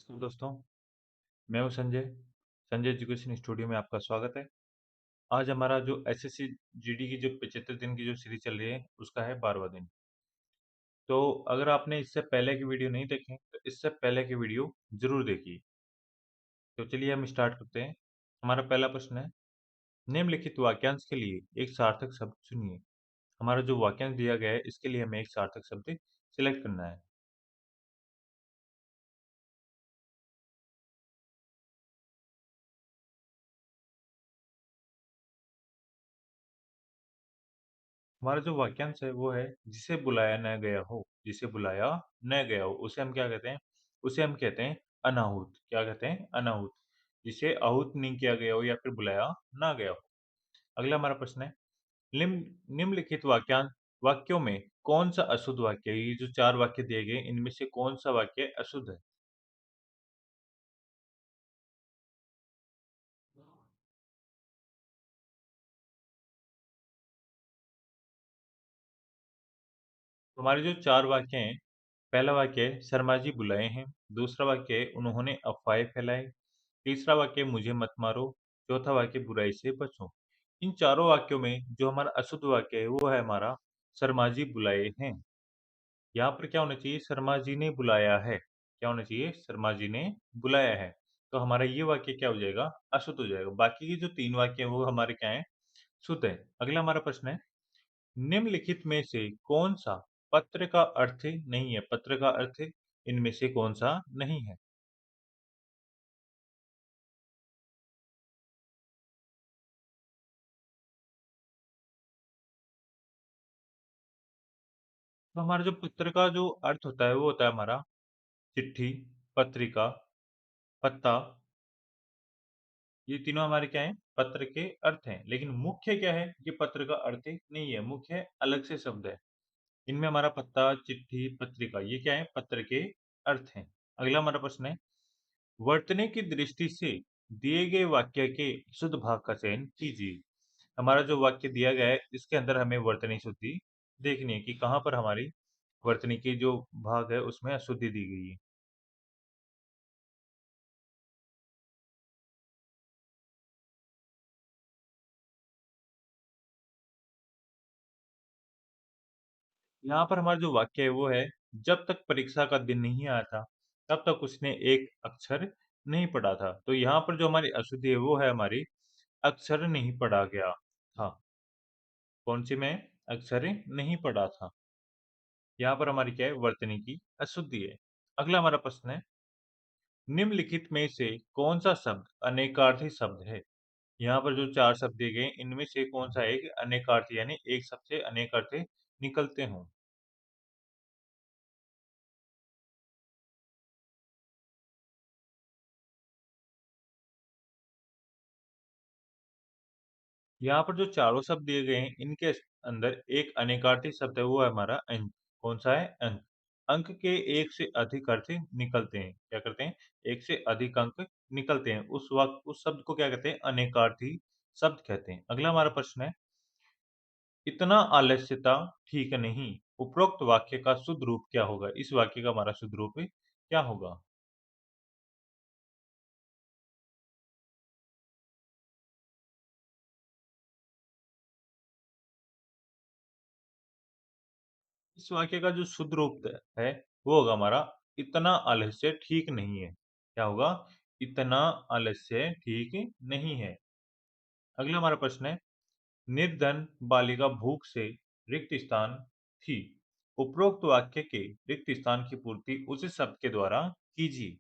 नमस्कार दोस्तों, मैं हूं संजय। संजय एजुकेशन स्टूडियो में आपका स्वागत है। आज हमारा जो एसएससी जीडी की जो 75 दिन की जो सीरीज चल रही है, उसका है 12वां दिन। तो अगर आपने इससे पहले की वीडियो नहीं देखे, तो इससे पहले की वीडियो जरूर देखिए। तो चलिए हम स्टार्ट करते हैं। हमारा पहला प्रश्न है, निम्नलिखित वाक्यांश के लिए एक सार्थक शब्द चुनिए। हमारा जो वाक्यांश दिया गया है, इसके लिए हमें एक सार्थक शब्द सिलेक्ट करना है। हमारा जो वाक्यांश है वो है, जिसे बुलाया न गया हो। जिसे बुलाया न गया हो, उसे हम क्या कहते हैं? उसे हम कहते हैं अनाहुत। क्या कहते हैं? अनाहुत। जिसे आहूत नहीं किया गया हो या फिर बुलाया ना गया हो। अगला हमारा प्रश्न है, निम्नलिखित वाक्यांश वाक्यों में कौन सा अशुद्ध वाक्य है? ये जो 4 वाक्य दिए गए, इनमें से कौन सा वाक्य अशुद्ध है? तो हमारे जो 4 वाक्य हैं, पहला वाक्य है शर्मा जी बुलाए हैं। दूसरा वाक्य है उन्होंने अफवाहें फैलाई। तीसरा वाक्य मुझे मत मारो। चौथा वाक्य बुराई से बचो। इन चारों वाक्यों में जो हमारा अशुद्ध वाक्य है वो है हमारा शर्मा जी बुलाए हैं। यहाँ पर क्या होना चाहिए? शर्मा जी ने बुलाया है। क्या होना चाहिए? शर्मा जी ने बुलाया है। तो हमारा ये वाक्य क्या हो जाएगा? अशुद्ध हो जाएगा। बाकी के जो 3 वाक्य हैं वो हमारे क्या हैं? शुद्ध है। अगला हमारा प्रश्न है, निम्नलिखित में से कौन सा पत्र का अर्थ नहीं है? पत्र का अर्थ इनमें से कौन सा नहीं है? तो हमारा जो पत्र का जो अर्थ होता है वो होता है हमारा चिट्ठी, पत्रिका, पत्ता। ये तीनों हमारे क्या हैं? पत्र के अर्थ हैं। लेकिन मुख्य क्या है? ये पत्र का अर्थ नहीं है, मुख्य अलग से शब्द है। इनमें हमारा पत्ता, चिट्ठी, पत्रिका ये क्या है? पत्र के अर्थ हैं। अगला हमारा प्रश्न है, वर्तनी की दृष्टि से दिए गए वाक्य के शुद्ध भाग का चयन कीजिए। हमारा जो वाक्य दिया गया है, इसके अंदर हमें वर्तनी शुद्धि देखनी है कि कहाँ पर हमारी वर्तनी की जो भाग है उसमें अशुद्धि दी गई है। यहाँ पर हमारा जो वाक्य है वो है, जब तक परीक्षा का दिन नहीं आया था, तब तक उसने एक अक्षर नहीं पढ़ा था। तो यहाँ पर जो हमारी अशुद्धि है वो है हमारी अक्षर नहीं पढ़ा गया था। कौन सी में? अक्षर नहीं पढ़ा था। यहाँ पर हमारी क्या है? वर्तनी की अशुद्धि है। अगला हमारा प्रश्न है, निम्नलिखित में से कौन सा शब्द अनेकार्थी शब्द है? यहाँ पर जो 4 शब्द दिए गए हैं, इनमें से कौन सा है कि अनेकार्थी यानी एक शब्द से अनेक अर्थ निकलते हों? यहाँ पर जो चारों शब्द दिए गए हैं, इनके अंदर एक अनेकार्थी शब्द है, वो है हमारा अंक। कौन सा है? अंक। अंक के एक से अधिक अर्थ निकलते हैं। क्या करते हैं? एक से अधिक अंक निकलते हैं। उस शब्द को क्या कहते हैं? अनेकार्थी शब्द कहते हैं। अगला हमारा प्रश्न है, इतना आलस्यता ठीक नहीं। उपरोक्त वाक्य का शुद्ध रूप क्या होगा? इस वाक्य का हमारा शुद्ध रूप क्या होगा? इस वाक्य का जो शुद्ध रूप है वो होगा हमारा, इतना आलस्य ठीक नहीं है। क्या होगा? इतना आलस्य ठीक नहीं है। अगला हमारा प्रश्न है, निर्धन बालिका भूख से रिक्त स्थान थी। उपरोक्त वाक्य के रिक्त स्थान की पूर्ति उस शब्द के द्वारा कीजिए।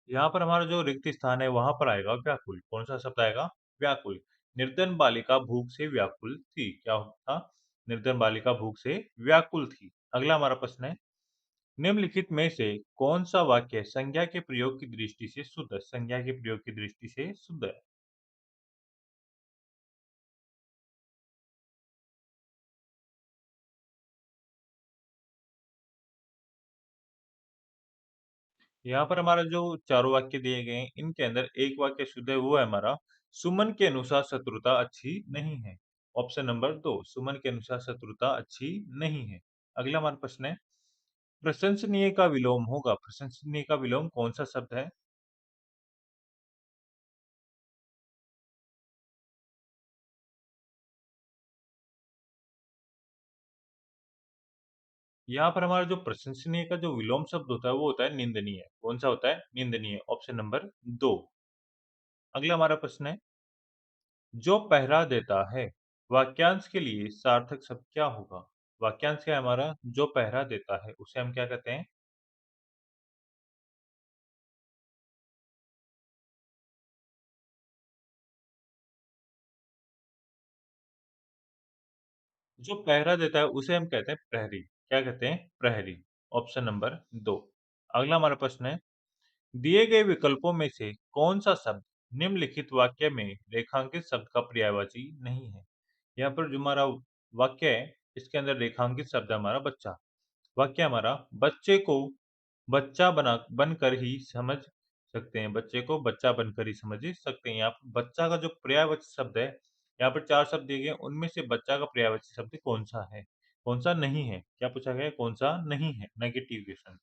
यहाँ पर हमारा जो रिक्त स्थान है वहां पर आएगा व्याकुल। कौन सा शब्द आएगा? व्याकुल। निर्धन बालिका भूख से व्याकुल थी। क्या था? निर्धन बालिका भूख से व्याकुल थी। अगला हमारा प्रश्न है, निम्नलिखित में से कौन सा वाक्य संज्ञा के प्रयोग की दृष्टि से शुद्ध है? संज्ञा के प्रयोग की दृष्टि से शुद्ध है। यहाँ पर हमारा जो चारों वाक्य दिए गए हैं, इनके अंदर एक वाक्य शुद्ध है, वो है हमारा सुमन के अनुसार शत्रुता अच्छी नहीं है। ऑप्शन नंबर 2 सुमन के अनुसार शत्रुता अच्छी नहीं है। अगला हमारा प्रश्न है, प्रशंसनीय का विलोम होगा। प्रशंसनीय का विलोम कौन-सा शब्द है? यहाँ पर हमारा जो प्रशंसनीय का जो विलोम शब्द होता है, वो होता है निंदनीय। कौन-सा होता है? निंदनीय। Option number 2। अगला हमारा प्रश्न है, जो पहरा देता है, वाक्यांश के लिए सार्थक शब्द क्या होगा? वाक्यांश क्या है हमारा? जो पहरा देता है, उसे हम क्या कहते हैं? जो पहरा देता है, उसे हम कहते हैं प्रहरी। क्या कहते हैं? प्रहरी। Option number 2। अगला हमारा प्रश्न है, दिए गए विकल्पों में से कौन-सा शब्द निम्नलिखित वाक्य में रेखांकित शब्द का पर्यायवाची नहीं है? यहाँ पर जो हमारा वाक्य है, इसके अंदर रेखांकित शब्द है हमारा बच्चा। वाक्य हमारा, बच्चे को बच्चा बनकर ही समझ सकते हैं। बच्चे को बच्चा बनकर ही समझ सकते हैं। यहाँ पर बच्चा का जो पर्यायवाची शब्द है, यहाँ पर 4 शब्द दिए गए हैं, उनमें से बच्चा का पर्यायवाची शब्द कौन-सा है? कौन-सा नहीं है? क्या पूछा गया है? कौन-सा नहीं है? Negative question.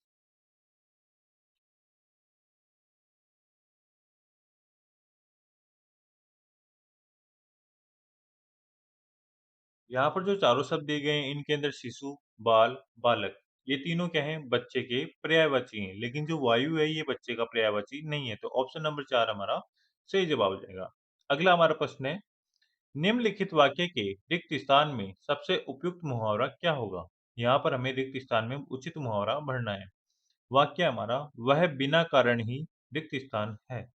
यहाँ पर जो चारों शब्द दिए गए हैं, इनके अंदर शिशु, बाल, बालक, ये तीनों क्या हैं? बच्चे के पर्यायवाची हैं। लेकिन जो वायु है, ये बच्चे का पर्यायवाची नहीं है। तो ऑप्शन नंबर 4 हमारा सही जवाब हो जाएगा। अगला हमारा प्रश्न है, निम्नलिखित वाक्य के रिक्त स्थान में सबसे उपयुक्त मुहावरा क्या होगा? यहाँ पर हमें रिक्त स्थान में उचित मुहावरा भरना है। वाक्य हमारा, वह बिना कारण ही रिक्त स्थान है।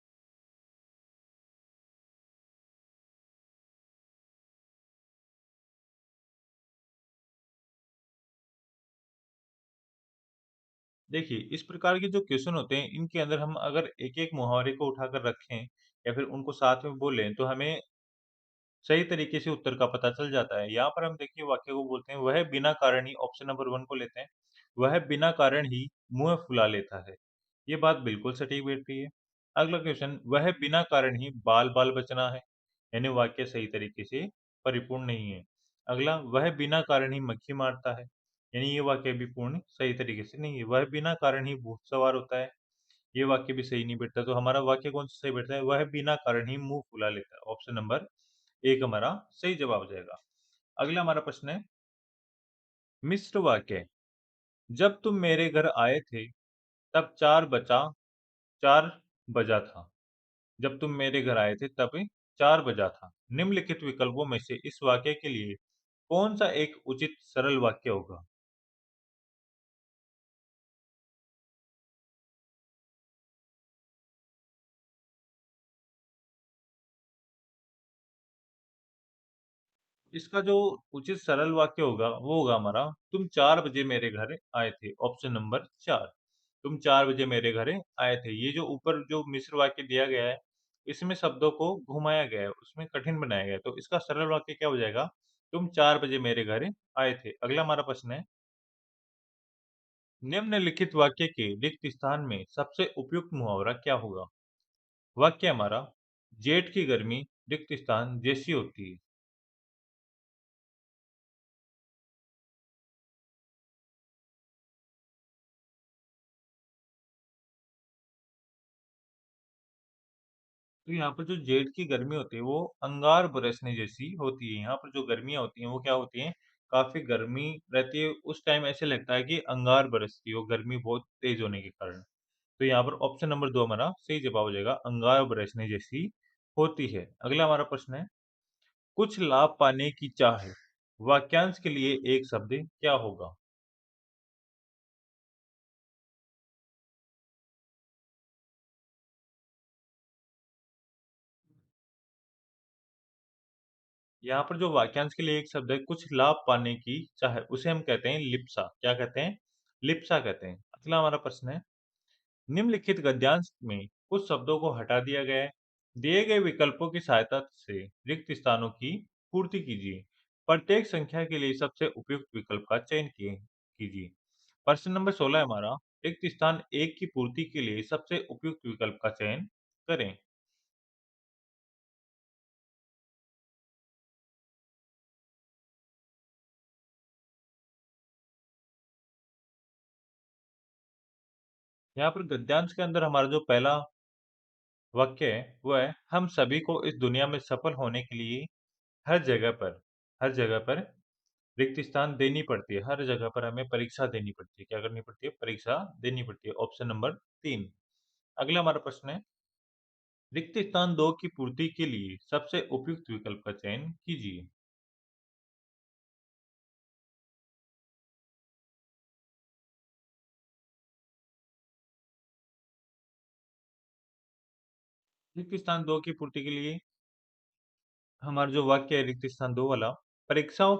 देखिए, इस प्रकार के जो क्वेश्चन होते हैं, इनके अंदर हम अगर एक-एक मुहावरे को उठाकर रखें या फिर उनको साथ में बोलें, तो हमें सही तरीके से उत्तर का पता चल जाता है। यहाँ पर हम देखिए वाक्य को बोलते हैं, वह बिना कारण ही, ऑप्शन नंबर 1 को लेते हैं, वह बिना कारण ही मुँह फुला लेता है। ये बात बिल्कुल सटीक बैठती है। अगला क्वेश्चन, वह बिना कारण ही बाल-बाल बचना है, यानी वाक्य सही तरीके से परिपूर्ण नहीं है। अगला, वह बिना कारण ही मक्खी मारता है, यानी ये वाक्य भी पूर्ण सही तरीके से नहीं है। वह बिना कारण ही भूत सवार होता है, ये वाक्य भी सही नहीं बैठता। तो हमारा वाक्य कौन-सा सही बैठता है? वह बिना कारण ही मुँह फुला लेता है। ऑप्शन नंबर 1 हमारा सही जवाब हो जाएगा। अगला हमारा प्रश्न है, मिश्र वाक्य, जब तुम मेरे घर आए थे, तब 4 बजा था। जब तुम मेरे घर आए थे, तब 4 बजा था। निम्नलिखित विकल्पों में से इस वाक्य के लिए कौन-सा एक उचित सरल वाक्य होगा? इसका जो उचित सरल वाक्य होगा, वो होगा हमारा, तुम 4 बजे मेरे घर आए थे। Option number 4। तुम 4 बजे मेरे घर आए थे। ये जो ऊपर जो मिश्र वाक्य दिया गया है, इसमें शब्दों को घुमाया गया है, उसमें कठिन बनाया गया है। तो इसका सरल वाक्य क्या हो जाएगा? तुम 4 बजे मेरे घर आए थे। अगला हमारा प्रश्न है, निम्नलिखित वाक्य के रिक्त स्थान में सबसे उपयुक्त मुहावरा क्या होगा? वाक्य हमारा, जेठ की गर्मी रिक्त स्थान जैसी होती है। तो यहाँ पर जो जेठ की गर्मी होती है, वो अंगार बरसने जैसी होती है। यहाँ पर जो गर्मियाँ होती हैं, वो क्या होती हैं? काफ़ी गर्मी रहती है, उस टाइम ऐसे लगता है कि अंगार बरसती हो, गर्मी बहुत तेज़ होने के कारण। तो यहाँ पर ऑप्शन नंबर 2 हमारा सही जवाब हो जाएगा, अंगार बरसने जैसी होती है। अगला हमारा प्रश्न है, कुछ लाभ पाने की चाह, वाक्यांश के लिए एक शब्द क्या होगा? यहाँ पर जो वाक्यांश के लिए एक शब्द है, कुछ लाभ पाने की चाह, उसे हम कहते हैं लिप्सा। क्या कहते हैं? लिप्सा कहते हैं। अगला हमारा प्रश्न है, निम्नलिखित गद्यांश में कुछ शब्दों को हटा दिया गया है। दिए गए विकल्पों की सहायता से रिक्त स्थानों की पूर्ति कीजिए। प्रत्येक संख्या के लिए सबसे उपयुक्त विकल्प का चयन कीजिए। प्रश्न नंबर 16 हमारा, रिक्त स्थान 1 की पूर्ति के लिए सबसे उपयुक्त विकल्प का चयन करें। यहाँ पर गद्यांश के अंदर हमारा जो पहला वाक्य है, वो है हम सभी को इस दुनिया में सफल होने के लिए हर जगह पर रिक्त स्थान देनी पड़ती है। हर जगह पर हमें परीक्षा देनी पड़ती है। क्या करनी पड़ती है? परीक्षा देनी पड़ती है। Option number 3। अगला हमारा प्रश्न है, रिक्त स्थान 2 की पूर्ति के लिए सबसे उपयुक्त विकल्प का चयन कीजिए। रिक्त स्थान 2 की पूर्ति के लिए हमारा जो वाक्य है रिक्त स्थान 2 वाला, परीक्षाओं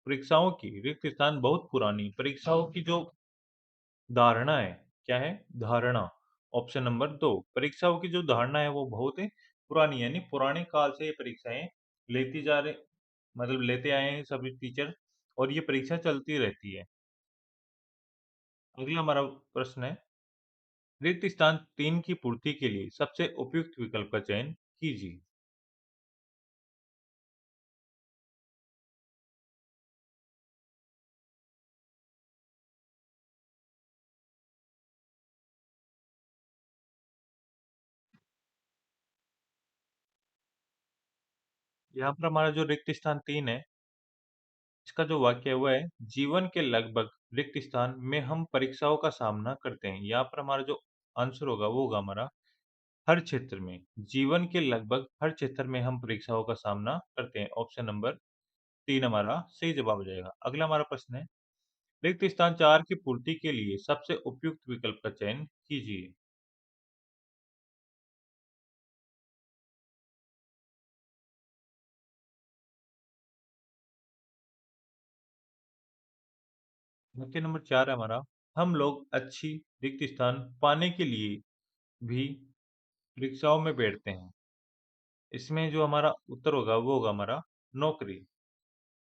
परीक्षाओं की रिक्त स्थान बहुत पुरानी परीक्षाओं की जो धारणा है, क्या है? धारणा। ऑप्शन नंबर 2, परीक्षाओं की जो धारणा है वो बहुत पुरानी है, यानी पुराने काल से ये परीक्षाएँ लेती जा रहे मतलब लेते आए हैं सभी टीचर और ये परीक्षा चलती रहती है। अगला हमारा प्रश्न है, रिक्त स्थान 3 की पूर्ति के लिए सबसे उपयुक्त विकल्प का चयन कीजिए। यहाँ पर हमारा जो रिक्त स्थान 3 है, इसका जो वाक्य है वो है, जीवन के लगभग रिक्त स्थान में हम परीक्षाओं का सामना करते हैं। यहाँ पर हमारा जो आंसर होगा वो होगा हमारा हर क्षेत्र में। जीवन के लगभग हर क्षेत्र में हम परीक्षाओं का सामना करते हैं। ऑप्शन नंबर 3 हमारा सही जवाब हो जाएगा। अगला हमारा प्रश्न है, रिक्त स्थान 4 की पूर्ति के लिए सबसे उपयुक्त विकल्प का चयन कीजिए। वाक्य नंबर 4 है हमारा, हम लोग अच्छी रिक्त स्थान पाने के लिए भी परीक्षाओं में बैठते हैं। इसमें जो हमारा उत्तर होगा वो होगा हमारा नौकरी।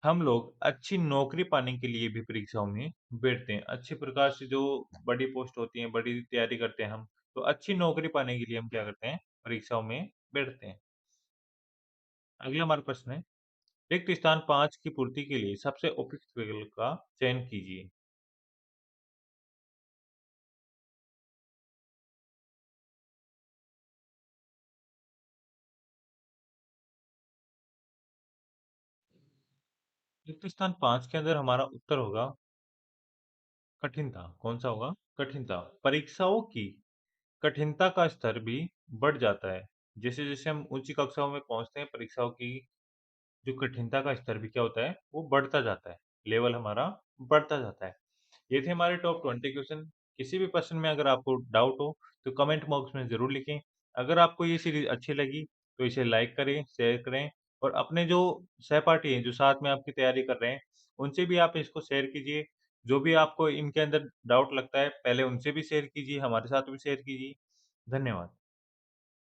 हम लोग अच्छी नौकरी पाने के लिए भी परीक्षाओं में बैठते हैं। अच्छे प्रकार से जो बड़ी पोस्ट होती है, बड़ी तैयारी करते हैं हम, तो अच्छी नौकरी पाने के लिए हम क्या करते हैं? परीक्षाओं में बैठते हैं। अगला हमारा प्रश्न है, रिक्त स्थान 5 की पूर्ति के लिए सबसे उपयुक्त विकल्प का चयन कीजिए। रिक्त स्थान 5 के अंदर हमारा उत्तर होगा कठिनता। कौन-सा होगा? कठिनता। परीक्षाओं की कठिनता का स्तर भी बढ़ जाता है। जैसे-जैसे हम ऊँची कक्षाओं में पहुँचते हैं, परीक्षाओं की जो कठिनता का स्तर भी क्या होता है, वो बढ़ता जाता है। लेवल हमारा बढ़ता जाता है। ये थे हमारे टॉप 20 क्वेश्चन। किसी भी प्रश्न में अगर आपको डाउट हो, तो कमेंट बॉक्स में ज़रूर लिखें। अगर आपको ये सीरीज़ अच्छी लगी, तो इसे लाइक करें, शेयर करें और अपने जो सहपाठी हैं, जो साथ में आपकी तैयारी कर रहे हैं, उनसे भी आप इसको शेयर कीजिए। जो भी आपको इनके अंदर डाउट लगता है, पहले उनसे भी शेयर कीजिए, हमारे साथ भी शेयर कीजिए। धन्यवाद।